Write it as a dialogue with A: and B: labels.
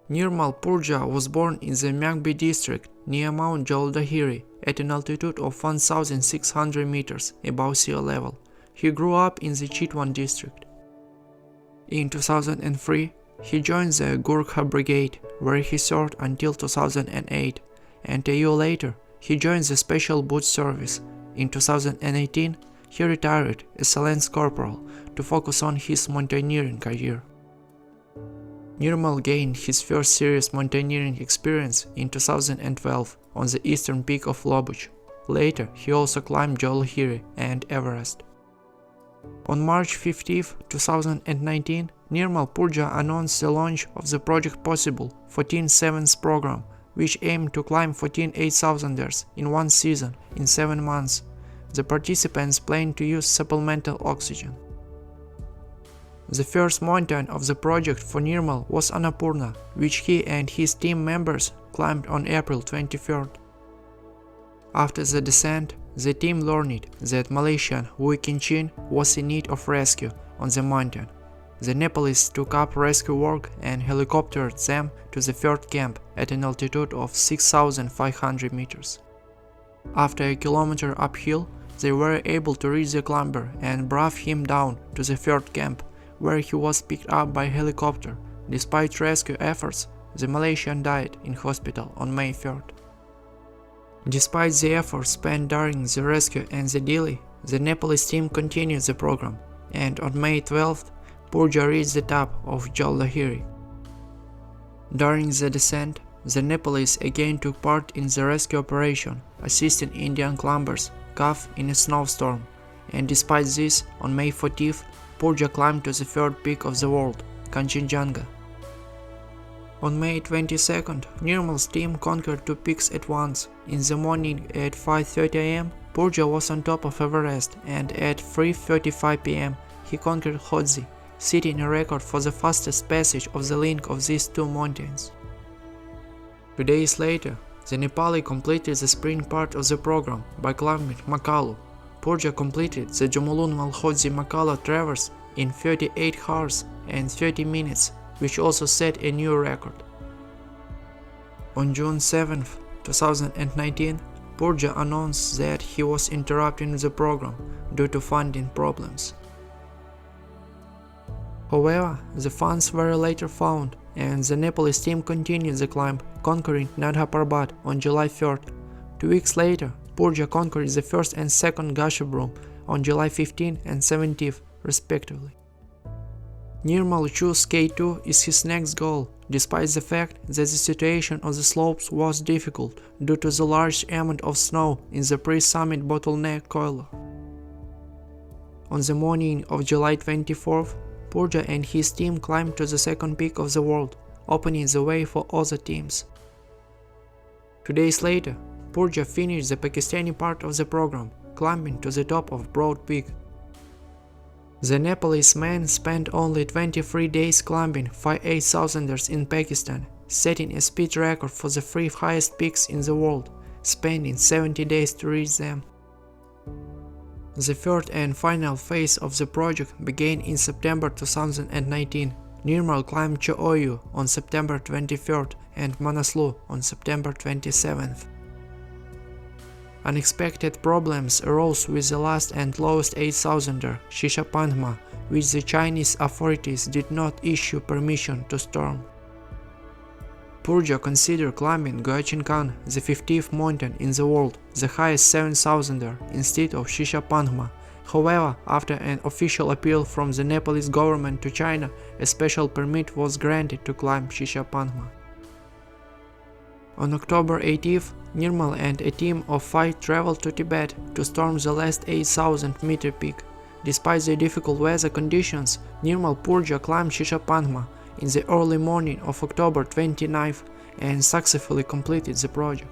A: Nirmal Purja was born in the Myangbi district near Mount Jaldahiri at an altitude of 1,600 meters above sea level. He grew up in the Chitwan district. In 2003, he joined the Gurkha brigade, where he served until 2008, and a year later, he joined the Special Boot Service. In 2018, he retired as a Lance Corporal to focus on his mountaineering career. Nirmal gained his first serious mountaineering experience in 2012 on the eastern peak of Lobuch. Later, he also climbed Jolahiri and Everest. On March 15, 2019, Nirmal Purja announced the launch of the Project Possible 14/7 program, which aimed to climb 14 8,000ers in one season in 7 months. The participants plan to use supplemental oxygen. The first mountain of the project for Nirmal was Annapurna, which he and his team members climbed on April 23rd. After the descent, the team learned that Malaysian Wui Kinchin was in need of rescue on the mountain. The Nepalese took up rescue work and helicoptered them to the third camp at an altitude of 6,500 meters. After a kilometer uphill, they were able to reach the climber and brought him down to the third camp, where he was picked up by helicopter. Despite rescue efforts, the Malaysian died in hospital on May 3rd. Despite the efforts spent during the rescue and the delay, the Nepalese team continued the program, and on May 12th, Purja reached the top of Jaldahiri. During the descent, the Nepalese again took part in the rescue operation, assisting Indian climbers caught in a snowstorm, and despite this, on May 14th, Purja climbed to the third peak of the world, Kanchenjunga. On May 22nd, Nirmal's team conquered 2 peaks at once. In the morning at 5:30 am, Purja was on top of Everest, and at 3:35 pm, he conquered Lhotse, setting a record for the fastest passage of the link of these two mountains. 2 days later, the Nepali completed the spring part of the program by climbing Makalu. Purja completed the Jomolungma-Lhotse Makala traverse in 38 hours and 30 minutes, which also set a new record. On June 7, 2019, Purja announced that he was interrupting the program due to funding problems. However, the funds were later found, and the Nepalese team continued the climb, conquering Nagha Parbat on July 3rd. 2 weeks later, Purja conquered the first and second Gasherbrum on July 15 and 17th, respectively. Nirmal chose K2 is his next goal, despite the fact that the situation on the slopes was difficult due to the large amount of snow in the pre-summit bottleneck corridor. On the morning of July 24th, Purja and his team climbed to the second peak of the world, opening the way for other teams. 2 days later, Purja finished the Pakistani part of the program, climbing to the top of Broad Peak. The Nepalese man spent only 23 days climbing 5 8,000ers in Pakistan, setting a speed record for the 3 highest peaks in the world, spending 70 days to reach them. The third and final phase of the project began in September 2019. Nirmal climbed Cho Oyu on September 23rd and Manaslu on September 27th. Unexpected problems arose with the last and lowest 8,000er, Shishapangma, which the Chinese authorities did not issue permission to storm. Purja considered climbing Goachinkan, the 50th mountain in the world, the highest 7,000er, instead of Shishapangma. However, after an official appeal from the Nepalese government to China, a special permit was granted to climb Shishapangma. On October 18th, Nirmal and a team of 5 traveled to Tibet to storm the last 8,000-meter peak. Despite the difficult weather conditions, Nirmal Purja climbed Shishapangma in the early morning of October 29th and successfully completed the project.